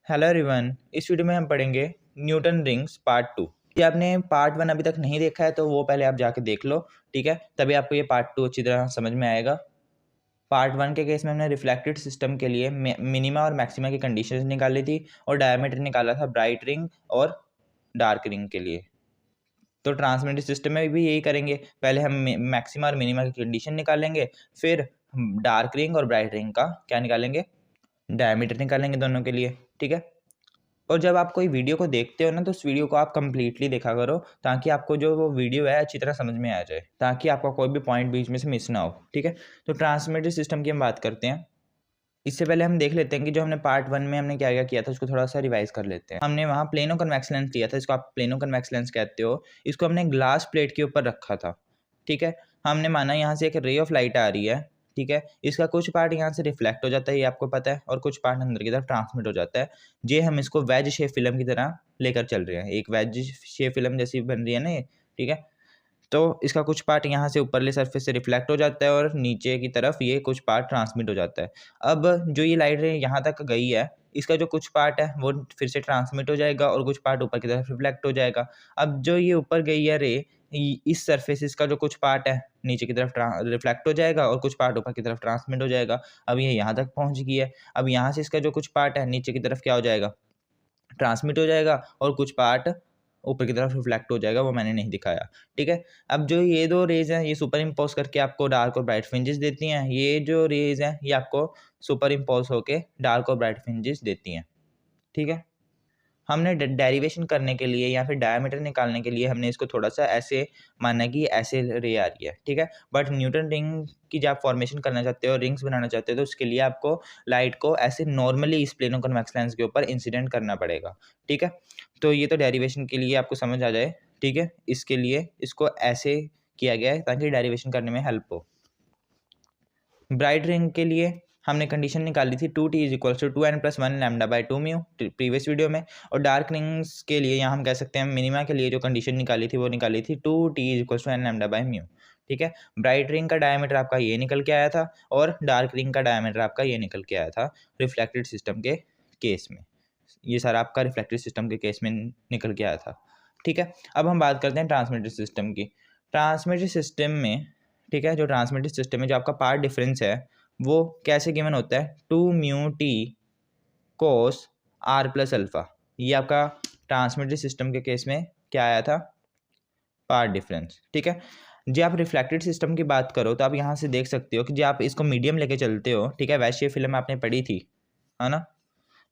Hello everyone, इस video में हम पढ़ेंगे न्यूटन रिंग्स पार्ट 2। यदि आपने पार्ट 1 अभी तक नहीं देखा है तो वो पहले आप जाके देख लो, ठीक है। तभी आपको ये पार्ट 2 अच्छी तरह समझ में आएगा। पार्ट 1 के केस में हमने रिफ्लेक्टेड सिस्टम के लिए मिनिमा और मैक्सिमा की कंडीशंस निकाली थी और डायमीटर निकाला था ब्राइट रिंग और डार्क रिंग के लिए। तो ट्रांसमिटेड सिस्टम में भी यही करेंगे। पहले हम मैक्सिमा और मिनिमा की कंडीशन निकालेंगे, फिर हम डार्क रिंग और ब्राइट रिंग का क्या निकालेंगे, डायमीटर निकालेंगे दोनों के लिए, ठीक है। और जब आप कोई वीडियो को देखते हो ना, तो उस वीडियो को आप कंप्लीटली देखा करो, ताकि आपको जो वो वीडियो है अच्छी तरह समझ में आ जाए, ताकि आपका कोई भी पॉइंट बीच में से मिस ना हो, ठीक है। तो ट्रांसमिटेड सिस्टम की हम बात करते हैं। इससे पहले हम देख लेते हैं कि जो हमने पार्ट 1 में हमने क्या क्या किया था, उसको थोड़ा सा रिवाइज कर लेते हैं। हमने वहाँ प्लेनो कन्वेक्स लेंस लिया था, इसको आप प्लेनो कन्वेक्स लेंस कहते हो। इसको हमने ग्लास प्लेट के ऊपर रखा था, ठीक है। हमने माना यहाँ से एक रे ऑफ लाइट आ रही है, ठीक है। इसका कुछ पार्ट यहाँ से रिफ्लेक्ट हो जाता है, ये आपको पता है, और कुछ पार्ट अंदर की तरफ ट्रांसमिट हो जाता है। जे हम इसको वेज शेप फिल्म की तरह लेकर चल रहे हैं, एक वेज शेप फिल्म जैसी बन रही है ना ये, ठीक है। तो इसका कुछ पार्ट यहाँ से ऊपरले सरफेस से रिफ्लेक्ट हो जाता है और नीचे की तरफ ये कुछ पार्ट ट्रांसमिट हो जाता है। अब जो ये लाइट रे यहाँ तक गई है, इसका जो कुछ पार्ट है वो फिर से ट्रांसमिट हो जाएगा और कुछ पार्ट ऊपर की तरफ रिफ्लेक्ट हो जाएगा। अब जो ये ऊपर गई है रे, इस सरफेस इसका जो कुछ पार्ट है नीचे की तरफ रिफ्लेक्ट हो जाएगा और कुछ पार्ट ऊपर की तरफ ट्रांसमिट हो जाएगा। अब ये यहाँ तक पहुँच गई है। अब यहाँ से इसका जो कुछ पार्ट है नीचे की तरफ क्या हो जाएगा, ट्रांसमिट हो जाएगा और कुछ पार्ट ऊपर की तरफ रिफ्लेक्ट हो जाएगा, वो मैंने नहीं दिखाया, ठीक है। अब जो ये दो रेज हैं, ये सुपर इम्पोज करके आपको डार्क और ब्राइट फ्रिंजेस देती हैं। ये जो रेज हैं ये आपको सुपर इम्पोज होके डार्क और ब्राइट फ्रिंजेस देती हैं, ठीक है। हमने डेरिवेशन करने के लिए या फिर डायमीटर निकालने के लिए हमने इसको थोड़ा सा ऐसे माना कि ऐसे रे आ रही है, ठीक है। बट न्यूटन रिंग की जब आप फॉर्मेशन करना चाहते हो, रिंग्स बनाना चाहते हो, तो उसके लिए आपको लाइट को ऐसे नॉर्मली इस प्लेनो कन्वेक्स लेंस के ऊपर इंसिडेंट करना पड़ेगा, ठीक है। तो ये तो डेरिवेशन के लिए आपको समझ आ जाए, ठीक है। इसके लिए इसको ऐसे किया गया है ताकि डेरिवेशन करने में हेल्प हो। ब्राइट रिंग के लिए हमने कंडीशन निकाली थी 2t is equal to 2n+1 lambda by 2 mu previous video में। और डार्क रिंग्स के लिए यहाँ हम कह सकते हैं मिनिमा के लिए जो कंडीशन निकाली थी वो निकाली थी 2t is equal to n lambda by mu, ठीक है। ब्राइट रिंग का डायमीटर आपका ये निकल के आया था और डार्क रिंग का डायमीटर आपका ये निकल के आया था रिफ्लेक्टेड सिस्टम के केस में। ये सारा आपका रिफ्लेक्टेड सिस्टम के केस में निकल के आया था, ठीक है। अब हम बात करते हैं ट्रांसमिटेड सिस्टम की। ट्रांसमिटेड सिस्टम में, ठीक है, जो ट्रांसमिटेड सिस्टम में जो आपका पार्ट डिफरेंस है वो कैसे गिवन होता है, 2μt cos r plus alpha. ये आपका ट्रांसमिटेड सिस्टम के केस में क्या आया था, पार्ट डिफरेंस, ठीक है। जी आप रिफ्लेक्टेड सिस्टम की बात करो तो आप यहाँ से देख सकते हो कि जी आप इसको मीडियम लेके चलते हो, ठीक है। वैसे फिल्म आपने पढ़ी थी, है ना,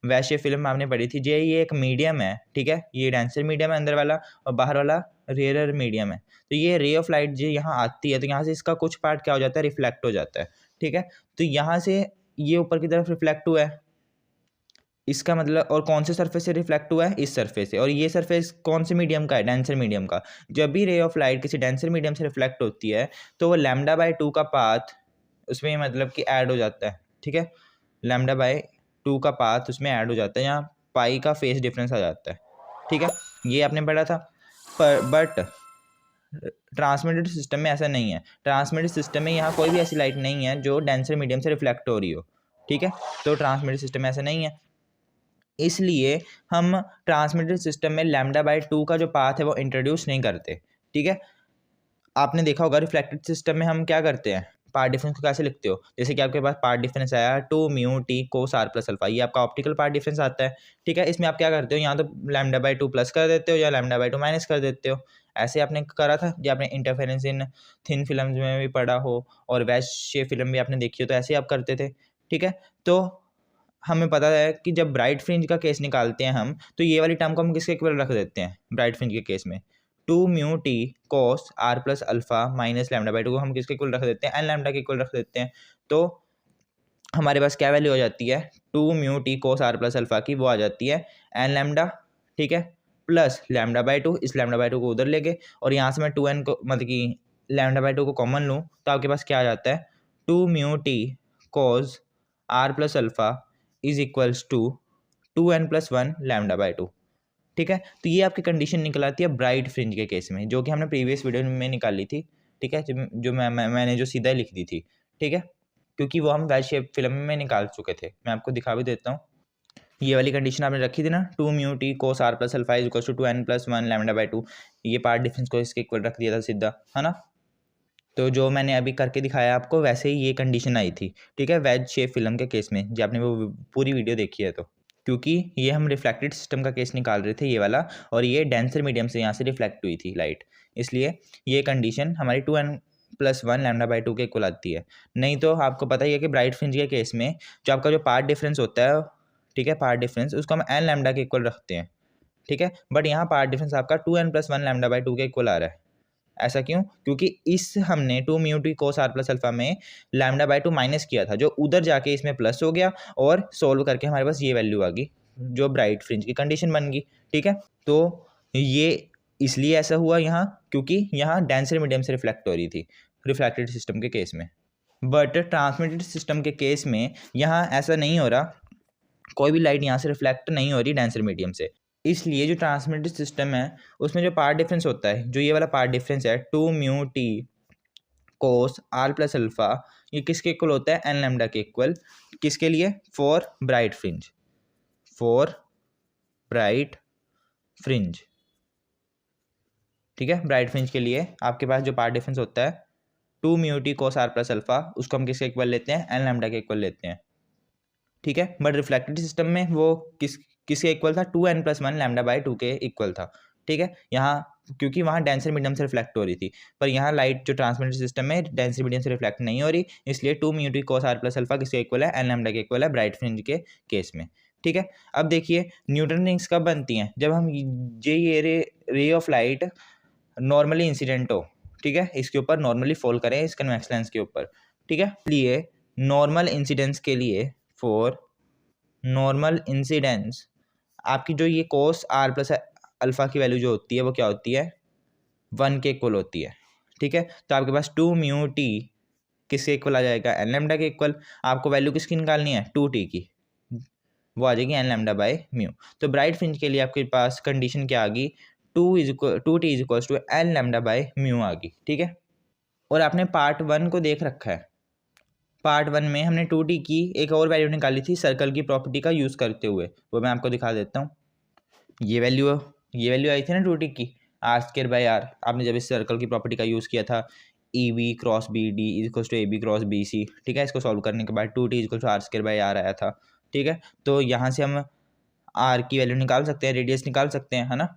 वैसे फिल्म आपने पढ़ी थी। जे ये एक मीडियम है, ठीक है। ये डेंसर मीडियम है अंदर वाला और बाहर वाला रेयरर मीडियम है। तो ये रे ऑफ लाइट जो यहाँ आती है तो यहाँ से इसका कुछ पार्ट क्या हो जाता है, रिफ्लेक्ट हो जाता है, ठीक है। तो यहाँ से ये ऊपर की तरफ रिफ्लेक्ट हुआ है, इसका मतलब, और कौन से सरफेस से रिफ्लेक्ट हुआ है, इस सरफेस से। और ये सरफेस कौन से मीडियम का है, डेंसर मीडियम का। जब भी रे ऑफ लाइट किसी डेंसर मीडियम से रिफ्लेक्ट होती है तो वो लैम्डा बाई 2 का पाथ उसमें मतलब कि ऐड हो जाता है, ठीक है। लैम्डा बाई 2 का पाथ उसमें ऐड हो जाता है, यहाँ पाई का फेस डिफरेंस आ जाता है, ठीक है। ये आपने पढ़ा था। पर बट ट्रांसमिटेड सिस्टम में ऐसा नहीं है। ट्रांसमिटेड सिस्टम में यहाँ कोई भी ऐसी लाइट नहीं है जो डेंसर मीडियम से रिफ्लेक्ट हो रही हो, ठीक है। तो ट्रांसमिटेड सिस्टम में ऐसा नहीं है, इसलिए हम ट्रांसमिटेड सिस्टम में लैम्डा बाई 2 का जो पाथ है वो इंट्रोड्यूस नहीं करते, ठीक है। आपने देखा होगा रिफ्लेक्टेड सिस्टम में हम क्या करते हैं, पार्ट डिफरेंस को कैसे लिखते हो, जैसे कि आपके पास पार्ट डिफरेंस आया 2μt cos r plus alpha, ये आपका ऑप्टिकल पार्ट डिफरेंस आता है, ठीक है। इसमें आप क्या करते हो, यहाँ तो लैम्डा बाई 2 प्लस कर देते हो या लैम्डा बाई 2 माइनस कर देते हो। ऐसे आपने करा था जो आपने इंटरफेरेंस इन थिन फिल्म में भी पढ़ा हो और वैश शेप फिल्म भी आपने देखी हो, तो ऐसे ही आप करते थे, ठीक है। तो हमें पता है कि जब ब्राइट फ्रिंज का केस निकालते हैं हम, तो ये वाली टर्म को हम किसके इक्वल रख देते हैं, ब्राइट फ्रिंज के केस में 2μt cos r plus alpha minus lambda by 2 को हम किसके इक्वल रख देते हैं, एन लैम्डा के इक्वल रख देते हैं। तो हमारे पास क्या वैल्यू हो जाती है, 2μt cos r plus alpha की वो आ जाती है एन लैम्डा, ठीक है, प्लस लैम्डा बाई 2। इस लैम्डा बाई 2 को उधर लेके और यहाँ से मैं 2n को मतलब कि लैम्डा बाई 2 को कॉमन लूँ तो आपके पास क्या आ जाता है, 2μt cos r plus alpha is equals to 2n+1 lambda by 2, ठीक है। तो ये आपकी कंडीशन निकल आती है ब्राइट फ्रिंज के केस में, जो कि हमने प्रीवियस वीडियो में निकाली थी, ठीक है। जो मैंने जो सीधा लिख दी थी, ठीक है, क्योंकि वो हम वेज शेप फिल्म में निकाल चुके थे। मैं आपको दिखा भी देता हूँ। ये वाली कंडीशन आपने रखी थी ना, 2 mu t cos r plus alpha is equals to 2n+1 lambda by 2, ये पार्ट डिफरेंस को इसके इक्वल रख दिया था सीधा, है ना। तो जो मैंने अभी करके दिखाया आपको वैसे ही ये कंडीशन आई थी, ठीक है, वेज शेप फिल्म के केस में, जब आपने वो पूरी वीडियो देखी है तो। क्योंकि ये हम रिफ्लेक्टेड सिस्टम का केस निकाल रहे थे ये वाला, और ये डेंसर मीडियम से यहाँ से रिफ्लेक्ट हुई थी लाइट, इसलिए ये कंडीशन हमारी 2n+1 लैम्डा बाई 2 के इक्वल आती है। नहीं तो आपको पता ही है कि ब्राइट फ्रिंज के केस में जो आपका जो पार्ट डिफरेंस होता है, ठीक है, पार्ट डिफरेंस उसको हम एन लैम्डा के इक्वल रखते हैं, ठीक है, बट यहाँ पार्ट डिफरेंस आपका 2n+1 लैम्डा बाई 2 के इक्वल आ रहा है। ऐसा क्यों? क्योंकि इस हमने 2 mu t cos r plus alpha में लैम्डा बाई 2 माइनस किया था, जो उधर जाके इसमें प्लस हो गया, और सोल्व करके हमारे पास ये वैल्यू आ गई, जो ब्राइट फ्रिंज की कंडीशन बन गई, ठीक है। तो ये इसलिए ऐसा हुआ यहाँ, क्योंकि यहाँ डेंसर मीडियम से रिफ्लेक्ट हो रही थी रिफ्लेक्टेड सिस्टम के केस में, बट ट्रांसमिटेड सिस्टम के केस में यहाँ ऐसा नहीं हो रहा, कोई भी लाइट यहाँ से रिफ्लेक्ट नहीं हो रही डेंसर मीडियम से। इसलिए जो ट्रांसमिटेड सिस्टम है उसमें जो पार्ट डिफरेंस होता है, जो ये वाला पार्ट डिफरेंस है 2 mu t cos r plus alpha, ये किसके इक्वल होता है? एन लैम्डा के इक्वल। किसके लिए? For bright fringe, for bright fringe, ठीक है। ब्राइट फ्रिंज के लिए आपके पास जो पार्ट डिफरेंस होता है 2 mu t cos r plus alpha, उसको हम किसके इक्वल लेते हैं? एन लैम्डा के इक्वल लेते हैं, ठीक है। बट रिफ्लेक्टेड सिस्टम में वो किसके इक्वल था? 2n+1 लैम्डा बाई 2 के इक्वल था, ठीक है। यहाँ क्योंकि वहाँ डेंसर मीडियम से रिफ्लेक्ट हो रही थी, पर यहाँ लाइट जो ट्रांसमिटेड सिस्टम में डेंसर मीडियम से रिफ्लेक्ट नहीं हो रही, इसलिए 2 mu t cos r plus alpha किसके इक्वल है? एन लैम्डा के इक्वल है ब्राइट फ्रिंज के केस में, ठीक है। अब देखिए न्यूटन रिंग्स कब बनती हैं? जब हम ये ray of light normally incident हो, ठीक है, इसके ऊपर नॉर्मली फॉल करें इस कन्वेक्स लेंस के ऊपर, ठीक है। इसलिए नॉर्मल इंसिडेंस के लिए, फॉर नॉर्मल इंसिडेंस, आपकी जो ये कोस आर प्लस अल्फा की वैल्यू जो होती है वो क्या होती है? 1 के इक्वल होती है, ठीक है। तो आपके पास 2 म्यू टी किसके इक्वल आ जाएगा? एन लैम्डा के इक्वल। आपको वैल्यू किसकी निकालनी है? 2t की, वो आ जाएगी एन लैम्डा बाई म्यू। तो ब्राइट फ्रिंज के लिए आपके पास कंडीशन क्या आ गई? 2t is equals to N lambda by mu आ गई, ठीक है। और आपने पार्ट 1 को देख रखा है, पार्ट 1 में हमने 2t की एक और वैल्यू निकाली थी सर्कल की प्रॉपर्टी का यूज़ करते हुए, वो मैं आपको दिखा देता हूँ। ये वैल्यू आई थी ना 2t की, आर स्क्वायर बाई आर। आपने जब इस सर्कल की प्रॉपर्टी का यूज़ किया था, e b cross b d is equals to a b cross b c, ठीक है। इसको सॉल्व करने के बाद 2t is equal to are square by r आया था, ठीक है। तो यहाँ से हम आर की वैल्यू निकाल सकते हैं, रेडियस निकाल सकते हैं, है ना,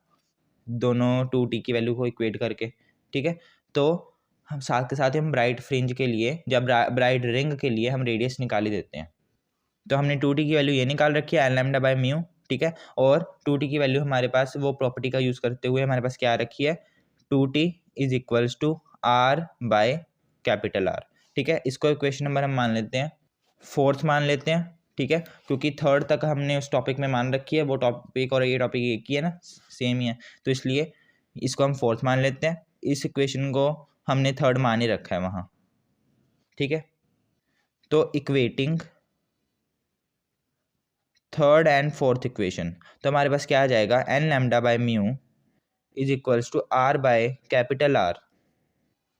दोनों 2t की वैल्यू को इक्वेट करके, ठीक है। तो हम साथ के साथ ही हम ब्राइट फ्रिंज के लिए, जब ब्राइट रिंग के लिए हम रेडियस निकाल ही देते हैं। तो हमने 2t की वैल्यू ये निकाल रखी है एन लैम्डा बाई म्यू, ठीक है। और 2t की वैल्यू हमारे पास वो प्रॉपर्टी का यूज़ करते हुए हमारे पास क्या रखी है? 2t is equals to r by capital R, ठीक है। इसको इक्वेशन नंबर हम मान लेते हैं, फोर्थ मान लेते हैं, ठीक है, क्योंकि थर्ड तक हमने उस टॉपिक में मान रखी है, वो टॉपिक और ये टॉपिक एक ही है ना, सेम ही है, तो इसलिए इसको हम फोर्थ मान लेते हैं। इस इक्वेशन को हमने थर्ड मान ही रखा है वहाँ, ठीक है। तो equating third and fourth equation, तो हमारे पास क्या आ जाएगा? N lambda by mu is equals to r by capital R.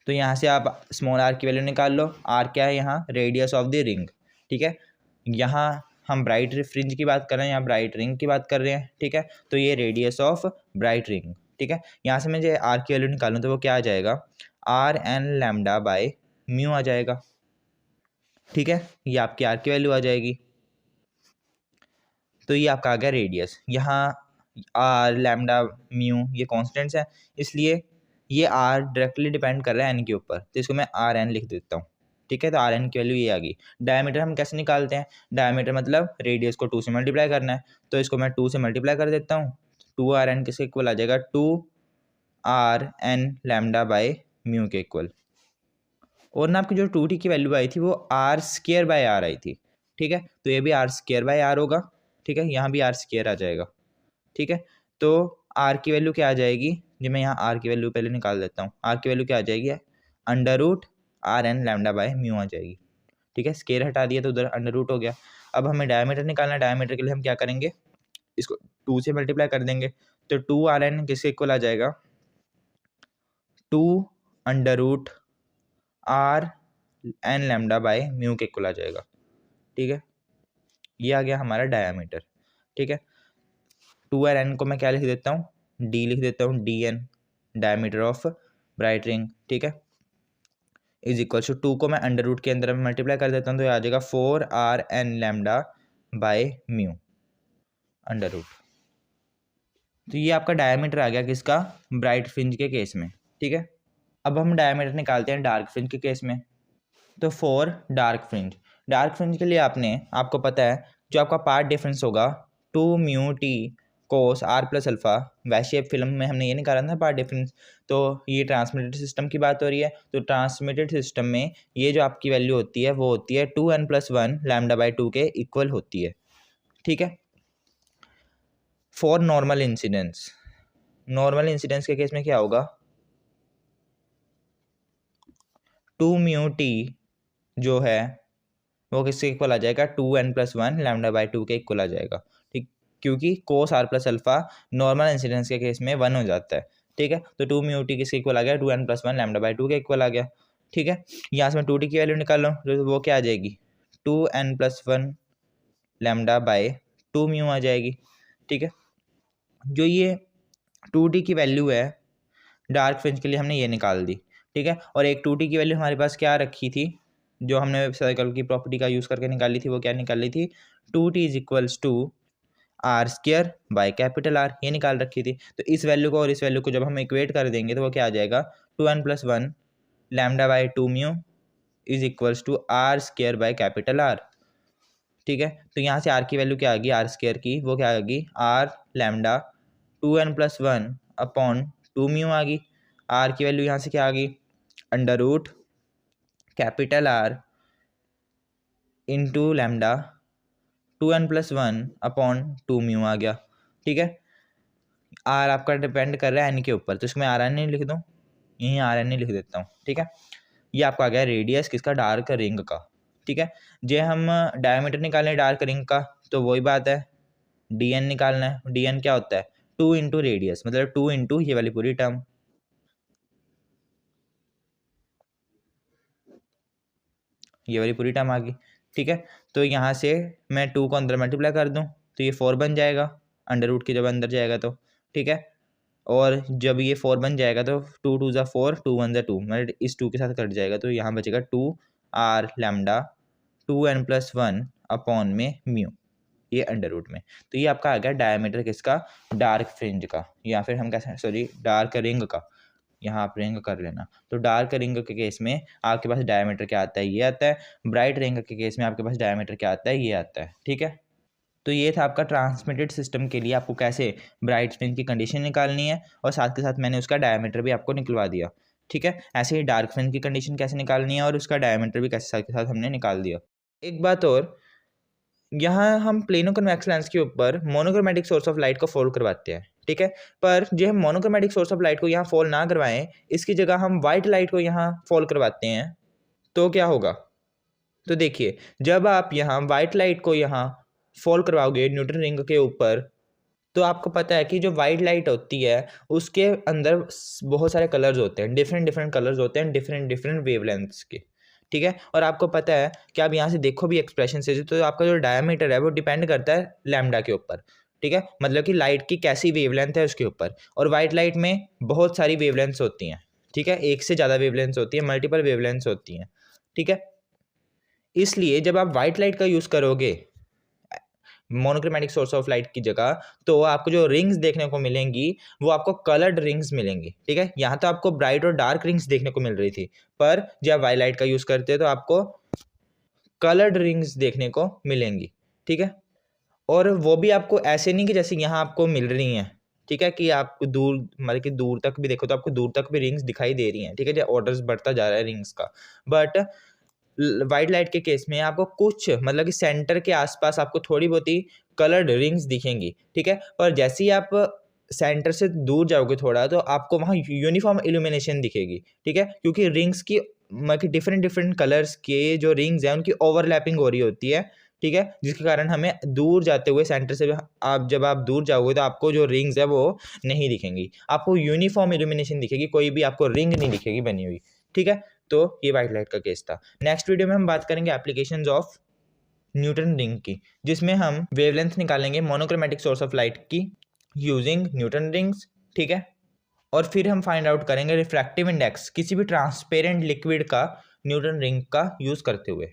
तो यहाँ से आप स्मॉल आर की वैल्यू निकाल लो। आर क्या है यहाँ? रेडियस ऑफ द रिंग, ठीक है। यहाँ हम ब्राइट फ्रिंज की बात कर रहे हैं, यहाँ ब्राइट रिंग की बात कर रहे हैं, ठीक है। तो ये रेडियस ऑफ ब्राइट रिंग, ठीक है। यहाँ से मैं जो आर की वैल्यू निकालूँ तो वो क्या आ जाएगा? R N lambda by mu आ जाएगा, ठीक है। ये आपकी आर की वैल्यू आ जाएगी। तो ये आपका आ गया रेडियस। यहाँ आर लैम्डा म्यू ये कॉन्स्टेंट्स हैं, इसलिए ये आर डायरेक्टली डिपेंड कर रहा है एन के ऊपर, तो इसको मैं आर एन लिख देता हूँ, ठीक है। तो आर एन की वैल्यू ये आ गई। डायमीटर हम कैसे निकालते हैं? डायमीटर मतलब रेडियस को 2 से मल्टीप्लाई करना है, तो इसको मैं 2 से मल्टीप्लाई कर देता हूँ। 2 आर एन किसके इक्वल आ जाएगा? 2 r N lambda by mu के इक्वल। और ना आपकी जो 2t की वैल्यू आई थी वो आर स्क्वायर बाय आर आई थी, ठीक है। तो ये भी आर स्क्वायर बाय आर होगा, ठीक है। यहाँ भी आर स्क्वायर आ जाएगा, ठीक है। तो आर की वैल्यू क्या आ जाएगी? जी मैं यहाँ आर की वैल्यू पहले निकाल देता हूँ। आर की वैल्यू क्या आ जाएगी? Under root are N lambda by mu आ जाएगी, ठीक है। स्क्वायर हटा दिया तो उधर अंडर रूट हो गया। अब हमें डायमीटर निकालना है। डायमीटर के लिए हम क्या करेंगे? इसको 2 से मल्टीप्लाई कर देंगे, तो 2 आर एन किसके इक्वल आ जाएगा? 2 under root are N lambda by mu के इक्वल आ जाएगा, ठीक है। ये आ गया हमारा डायामीटर, ठीक है। 2n को मैं क्या लिख देता हूँ, d लिख देता हूँ, dn diameter of bright ring, ठीक है, इज इक्वल टू 2 को मैं अंडर रूट के अंदर मल्टीप्लाई कर देता हूँ तो ये आ जाएगा 4rn lambda by mu under root. तो ये आपका डायमीटर आ गया किसका, ब्राइट फ्रिंज के केस में, ठीक है। अब हम डायमीटर निकालते हैं डार्क फ्रिंज के केस में। तो फॉर डार्क फ्रिंज के लिए आपको पता है जो आपका पार्ट डिफरेंस होगा 2μt cos r plus alpha, वैसे फिल्म में हमने ये निकाला था पार्ट डिफरेंस। तो ये ट्रांसमिटेड सिस्टम की बात हो रही है, तो ट्रांसमिटेड सिस्टम में ये जो आपकी वैल्यू होती है वो होती है 2n+1 लैम्डा बाई 2 के इक्वल होती है, ठीक है। फॉर नॉर्मल इंसिडेंस के केस में क्या होगा, 2μt जो है वो किसके इक्वल आ जाएगा, 2n+1 लैम्डा बाई 2 के इक्वल आ जाएगा, ठीक, क्योंकि कोस r plus alpha normal incidence के केस में 1 हो जाता है, ठीक है। तो 2μt किसके इक्वल आ गया, 2n+1 लैम्डा बाई 2 के इक्वल आ गया, ठीक है। यहाँ से मैं 2t की वैल्यू निकाल लूँ तो वो क्या आ जाएगी, 2n+1 लैम्डा बाई 2μ आ जाएगी, ठीक है। जो ये 2t की वैल्यू है डार्क फ्रिंज के लिए हमने ये निकाल दी, ठीक है। और एक 2t की वैल्यू हमारे पास क्या रखी थी, जो हमने सर्कल की प्रॉपर्टी का यूज़ करके निकाली थी, वो क्या निकाली थी, 2t is equals to are square by capital R, ये निकाल रखी थी। तो इस वैल्यू को और इस वैल्यू को जब हम इक्वेट कर देंगे तो वो क्या आ जाएगा, 2n+1 lambda by 2μ is equals to are square by capital R, ठीक है। तो यहाँ से आर की वैल्यू क्या आ गई, आर स्क्वायर की वो क्या आ गई, आर लैम्डा 2n+1 अपॉन 2μ आ गई। आर की वैल्यू यहाँ से क्या आ गई, under root capital R into lambda 2n+1 upon 2μ आ गया, ठीक है। आर आपका डिपेंड कर रहा है एन के ऊपर, तो इसमें आर एन लिख दूँ, यहीं आर एन लिख देता हूँ, ठीक है। ये आपका आ गया रेडियस किसका, डार्क रिंग का, ठीक है। जो हम डायमीटर निकालें डार्क रिंग का तो वही बात है, डी एन निकालना है। डी एन क्या होता है, 2 इंटू रेडियस, मतलब 2 इंटू ये वाली पूरी टर्म, ये वाली पूरी टर्म आ गई, ठीक है। तो यहाँ से मैं 2 को अंदर मल्टीप्लाई कर दूँ तो ये 4 बन जाएगा, अंडर रूट के जब अंदर जाएगा तो, ठीक है। और जब ये 4 बन जाएगा तो 2 2 ज़ा 4, 2 1 ज़ा 2, मतलब इस 2 के साथ कट जाएगा तो यहाँ बचेगा 2r लैम्डा 2n+1 अपॉन में म्यू, ये अंडर रूट में। तो ये आपका आ गया डायमीटर किसका, डार्क फ्रिंज का, या फिर हम कैसे, सॉरी डार्क रिंग का, यहाँ आप रिंग कर लेना। तो डार्क रिंग के केस में आपके पास डायमीटर क्या आता है, ये आता है। ब्राइट रिंग के केस में आपके पास डायमीटर क्या आता है, ये आता है, ठीक है। तो ये था आपका ट्रांसमिटेड सिस्टम के लिए आपको कैसे ब्राइट फ्रिंज की कंडीशन निकालनी है, और साथ के साथ मैंने उसका डायमीटर भी आपको निकलवा दिया, ठीक है। ऐसे ही डार्क फ्रिंज की कंडीशन कैसे निकालनी है और उसका डायमीटर भी कैसे साथ के साथ हमने निकाल दिया। एक बात और, यहाँ हम प्लेनो कन्वेक्स लेंस के ऊपर मोनोक्रोमेटिक सोर्स ऑफ लाइट को फॉल करवाते हैं, ठीक है। पर जो हम मोनोक्रोमेटिक सोर्स ऑफ लाइट को यहाँ फॉल ना करवाएं, इसकी जगह हम वाइट लाइट को यहाँ फॉल करवाते हैं, तो क्या होगा, तो देखिए जब आप यहाँ वाइट लाइट को यहाँ फॉल करवाओगे न्यूटन रिंग के ऊपर, तो आपको पता है कि जो वाइट लाइट होती है उसके अंदर बहुत सारे कलर्स होते हैं, डिफरेंट कलर्स होते हैं, डिफरेंट वेवलेंथ्स के, ठीक है। और आपको पता है कि आप यहाँ से देखो भी एक्सप्रेशन से, तो आपका जो डायमीटर है वो डिपेंड करता है लैम्डा के ऊपर, ठीक है, मतलब कि लाइट की कैसी वेवलेंथ है उसके ऊपर। और वाइट लाइट में बहुत सारी वेवलेंथ्स होती हैं, ठीक है, एक से ज़्यादा वेवलेंथ्स होती है, मल्टीपल वेवलेंथ्स होती हैं, ठीक है। इसलिए जब आप वाइट लाइट का यूज़ करोगे मोनोक्रोमेटिक सोर्स ऑफ लाइट की जगह, तो आपको जो रिंग्स देखने को मिलेंगी वो आपको कलर्ड रिंग्स मिलेंगी, ठीक है। यहाँ तो आपको ब्राइट और डार्क रिंग्स देखने को मिल रही थी, पर जब वाइट लाइट का यूज़ करते हैं तो आपको कलर्ड रिंग्स देखने को मिलेंगी, ठीक है। और वो भी आपको ऐसे नहीं कि जैसे यहाँ आपको मिल रही हैं, ठीक है, कि आपको दूर, मतलब कि दूर तक भी देखो तो आपको दूर तक भी रिंग्स दिखाई दे रही हैं, ठीक है, जो ऑर्डर्स बढ़ता जा रहा है रिंग्स का। बट वाइट लाइट के केस में आपको कुछ, मतलब कि सेंटर के आसपास आपको थोड़ी बहुत ही कलर्ड रिंग्स दिखेंगी, ठीक है। पर जैसे ही आप सेंटर से दूर जाओगे थोड़ा तो आपको वहाँ यूनिफॉर्म इल्यूमिनेशन दिखेगी, ठीक है, क्योंकि रिंग्स की, मतलब कि डिफरेंट कलर्स के जो रिंग्स हैं उनकी ओवरलैपिंग हो रही होती है, ठीक है, जिसके कारण हमें दूर जाते हुए सेंटर से आप जब आप दूर जाओगे तो आपको जो रिंग्स है वो नहीं दिखेंगी, आपको यूनिफॉर्म इल्यूमिनेशन दिखेगी, कोई भी आपको रिंग नहीं दिखेगी बनी हुई, ठीक है। तो ये वाइट लाइट का केस था। नेक्स्ट वीडियो में हम बात करेंगे एप्लीकेशंस ऑफ न्यूटन रिंग की, जिसमें हम वेवलेंथ निकालेंगे मोनोक्रोमेटिक सोर्स ऑफ लाइट की यूजिंग न्यूटन रिंग्स, ठीक है। और फिर हम फाइंड आउट करेंगे रिफ्रैक्टिव इंडेक्स किसी भी ट्रांसपेरेंट लिक्विड का न्यूटन रिंग का यूज़ करते हुए।